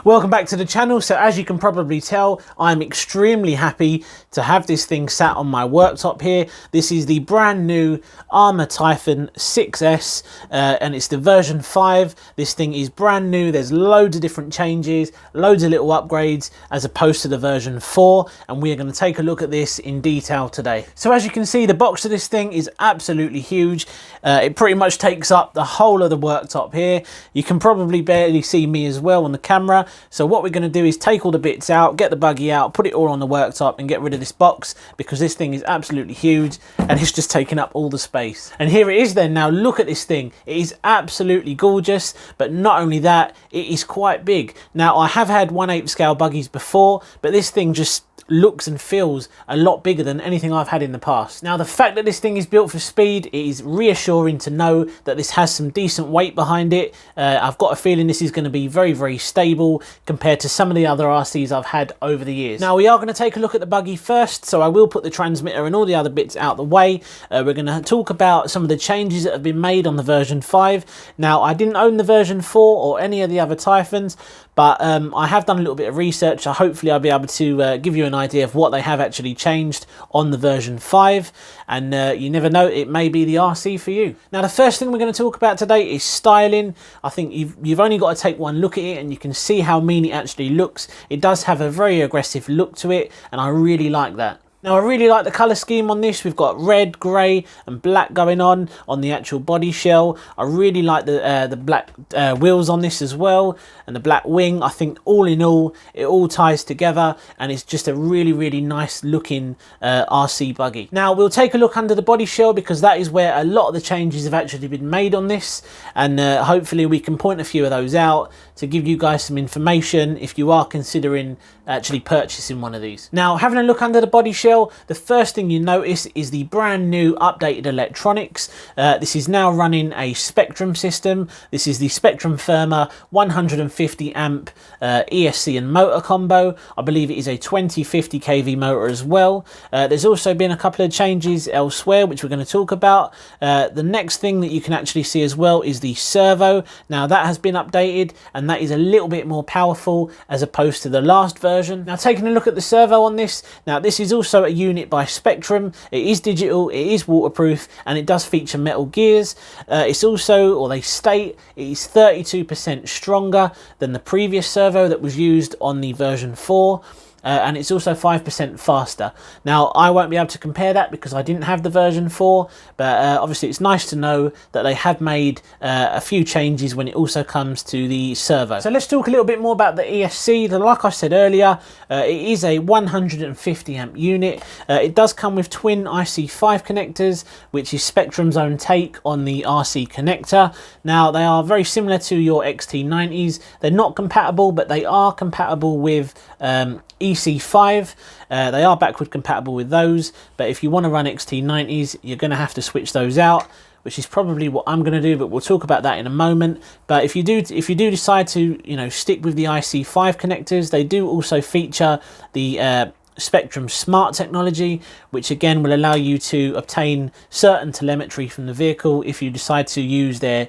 Welcome back to the channel. So as you can probably tell, I'm extremely happy to have this thing sat on my worktop here. This is the brand new ARRMA Typhon 6S and it's the version 5. This thing is brand new. There's loads of different changes, loads of little upgrades as opposed to the version 4, and we are going to take a look at this in detail today. So as you can see, the box of this thing is absolutely huge. It pretty much takes up the whole of the worktop here. You can probably barely see me as well on the camera. So what we're going to do is take all the bits out, get the buggy out, put it all on the worktop and get rid of this box, because this thing is absolutely huge and it's just taking up all the space. And here it is then. Now look at this thing. It is absolutely gorgeous, but not only that, it is quite big. Now I have had 1/8 scale buggies before, but this thing just looks and feels a lot bigger than anything I've had in the past. Now the fact that this thing is built for speed, it is reassuring to know that this has some decent weight behind it. I've got a feeling this is going to be very stable compared to some of the other RCs I've had over the years. Now we are going to take a look at the buggy first, so I will put the transmitter and all the other bits out the way. We're going to talk about some of the changes that have been made on the version 5. Now I didn't own the version 4 or any of the other Typhons, but I have done a little bit of research, so hopefully I'll be able to give you an idea of what they have actually changed on the version 5, and you never know, it may be the RC for you. Now the first thing we're going to talk about today is styling. I think you've only got to take one look at it and you can see how mean it actually looks. It does have a very aggressive look to it, and I really like that. Now I really like the colour scheme on this. We've got red, grey and black going on the actual body shell. I really like the black wheels on this as well, and the black wing. I think all in all, it all ties together and it's just a really nice looking RC buggy. Now we'll take a look under the body shell, because that is where a lot of the changes have actually been made on this, and hopefully we can point a few of those out to give you guys some information if you are considering actually purchasing one of these. Now having a look under the body shell, the first thing you notice is the brand new updated electronics. This is now running a Spektrum system. This is the Spektrum Firma 150 amp ESC and motor combo. I believe it is a 2050 kV motor as well. There's also been a couple of changes elsewhere which we're going to talk about. The next thing that you can actually see as well is the servo. Now that has been updated and that is a little bit more powerful as opposed to the last version. Now taking a look at the servo on this, now this is also a unit by Spektrum. It is digital, it is waterproof, and it does feature metal gears. It's also, or they state, it is 32% stronger than the previous servo that was used on the version 4. And it's also 5% faster. Now I won't be able to compare that because I didn't have the version 4, but obviously it's nice to know that they have made a few changes when it also comes to the servo. So let's talk a little bit more about the ESC. Like I said earlier, it is a 150 amp unit. It does come with twin IC5 connectors, which is Spektrum's own take on the RC connector. Now they are very similar to your XT90s. They're not compatible, but they are compatible with EC5. They are backward compatible with those, but if you want to run XT90s, you're going to have to switch those out, which is probably what I'm going to do, but we'll talk about that in a moment. But if you do decide to, stick with the IC5 connectors, they do also feature the Spektrum Smart Technology, which again will allow you to obtain certain telemetry from the vehicle if you decide to use their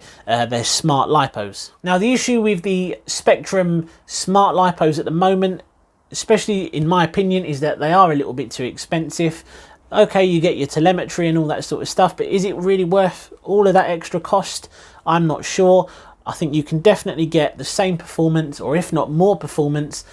smart lipos. Now the issue with the Spektrum Smart lipos at the moment, especially in my opinion, is that they are a little bit too expensive. Okay, you get your telemetry and all that sort of stuff, but is it really worth all of that extra cost? I'm not sure. I think you can definitely get the same performance, or if not more performance,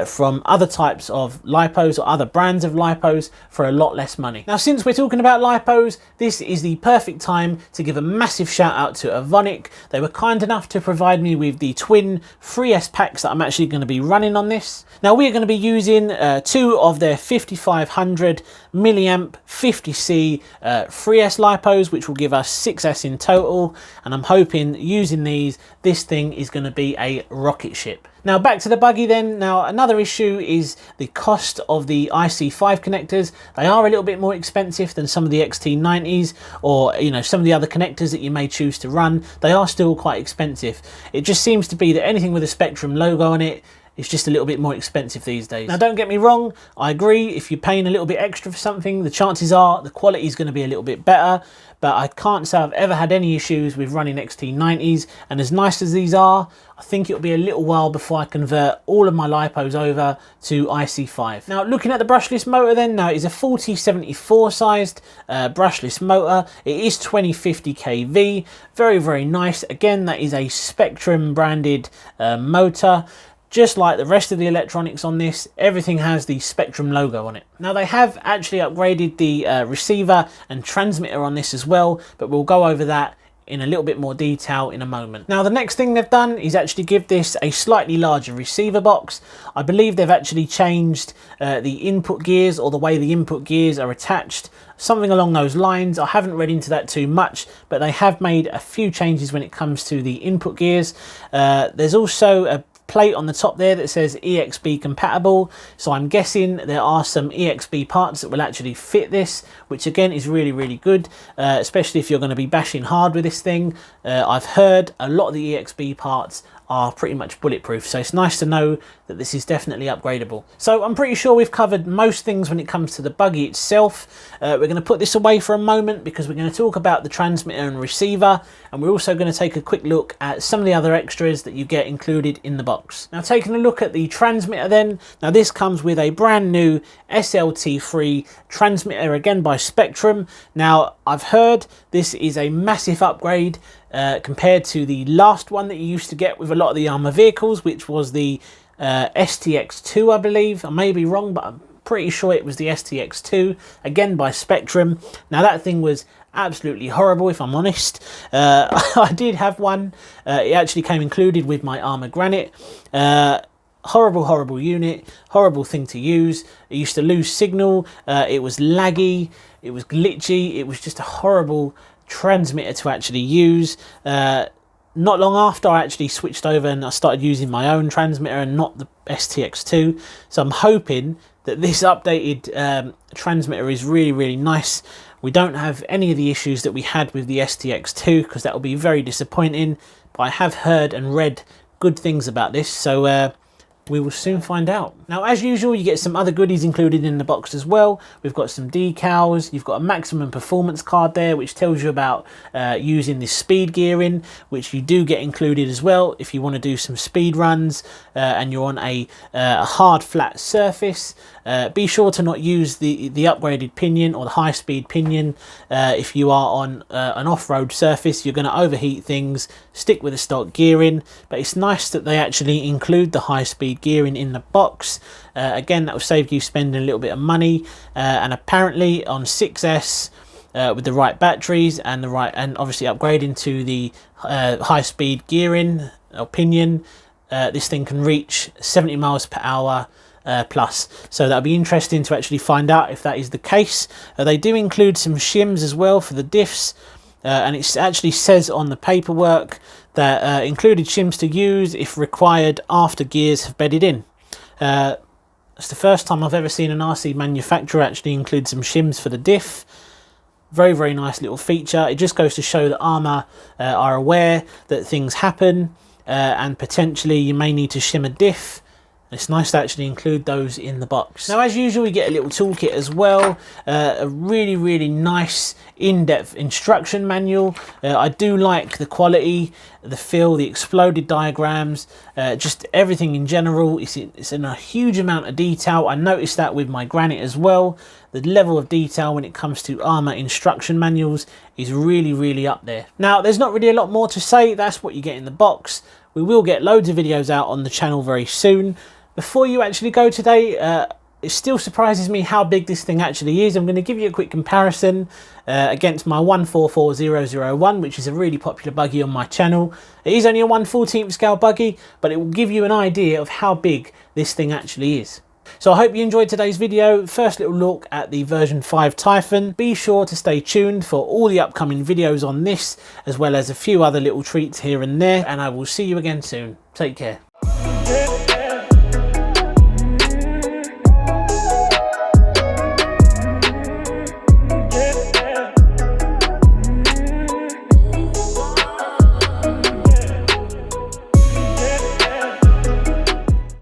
from other types of lipos or other brands of lipos for a lot less money. Now since we're talking about lipos, this is the perfect time to give a massive shout out to OVONIC. They were kind enough to provide me with the twin 3S packs that I'm actually going to be running on this. Now we are going to be using two of their 5500 milliamp 50C 3S lipos, which will give us 6S in total, and I'm hoping using these, this thing is going to be a rocket ship. Now back to the buggy then. Now another issue is the cost of the IC5 connectors. They are a little bit more expensive than some of the XT90s, or some of the other connectors that you may choose to run. They are still quite expensive. It just seems to be that anything with a Spektrum logo on it, it's just a little bit more expensive these days. Now don't get me wrong, I agree, if you're paying a little bit extra for something, the chances are the quality is going to be a little bit better, but I can't say I've ever had any issues with running XT90s, and as nice as these are, I think it'll be a little while before I convert all of my Lipos over to IC5. Now looking at the brushless motor then, now it is a 4074 sized brushless motor. It is 2050 kV, very, very nice. Again, that is a Spektrum branded motor. Just like the rest of the electronics on this, everything has the Spektrum logo on it. Now they have actually upgraded the receiver and transmitter on this as well, but we'll go over that in a little bit more detail in a moment. Now the next thing they've done is actually give this a slightly larger receiver box. I believe they've actually changed the input gears, or the way the input gears are attached, something along those lines. I haven't read into that too much, but they have made a few changes when it comes to the input gears. There's also a plate on the top there that says EXB compatible, so I'm guessing there are some EXB parts that will actually fit this, which again is really, really good, especially if you're going to be bashing hard with this thing. I've heard a lot of the EXB parts are pretty much bulletproof, so it's nice to know that this is definitely upgradable. So I'm pretty sure we've covered most things when it comes to the buggy itself. We're going to put this away for a moment because we're going to talk about the transmitter and receiver, and we're also going to take a quick look at some of the other extras that you get included in the box. Now taking a look at the transmitter then, now this comes with a brand new SLT3 transmitter, again by Spektrum. Now I've heard this is a massive upgrade compared to the last one that you used to get with a lot of the ARRMA vehicles, which was the STX2, I believe. I may be wrong, but I'm pretty sure it was the STX2, again by Spektrum. Now that thing was absolutely horrible, if I'm honest. I did have one. It actually came included with my ARRMA Granite. Horrible unit, horrible thing to use. It used to lose signal, it was laggy, it was glitchy, it was just a horrible transmitter to actually use. Not long after, I actually switched over and I started using my own transmitter and not the STX2, so I'm hoping that this updated transmitter is really, really nice. We don't have any of the issues that we had with the STX2, because that will be very disappointing, but I have heard and read good things about this, so we will soon find out. Now, as usual, you get some other goodies included in the box as well. We've got some decals. You've got a maximum performance card there, which tells you about using this speed gearing, which you do get included as well if you want to do some speed runs and you're on a hard flat surface. Be sure to not use the upgraded pinion or the high speed pinion. If you are on an off-road surface, you're going to overheat things. Stick with the stock gearing, but it's nice that they actually include the high speed gearing in the box. Again, that will save you spending a little bit of money, and apparently on 6S with the right batteries and obviously upgrading to the high speed gearing or pinion, this thing can reach 70 miles per hour plus, so that'll be interesting to actually find out if that is the case. They do include some shims as well for the diffs, and it actually says on the paperwork that included shims to use if required after gears have bedded in. It's the first time I've ever seen an RC manufacturer actually include some shims for the diff. Very, very nice little feature. It just goes to show that ARRMA are aware that things happen and potentially you may need to shim a diff. It's nice to actually include those in the box. Now, as usual, we get a little toolkit as well. A really, really nice in-depth instruction manual. I do like the quality, the feel, the exploded diagrams, just everything in general. It's in a huge amount of detail. I noticed that with my Granite as well. The level of detail when it comes to ARRMA instruction manuals is really, really up there. Now, there's not really a lot more to say. That's what you get in the box. We will get loads of videos out on the channel very soon. Before you actually go today, it still surprises me how big this thing actually is. I'm going to give you a quick comparison against my 144001, which is a really popular buggy on my channel. It is only a 1/14th scale buggy, but it will give you an idea of how big this thing actually is. So I hope you enjoyed today's video. First little look at the version 5 Typhon. Be sure to stay tuned for all the upcoming videos on this, as well as a few other little treats here and there, and I will see you again soon. Take care.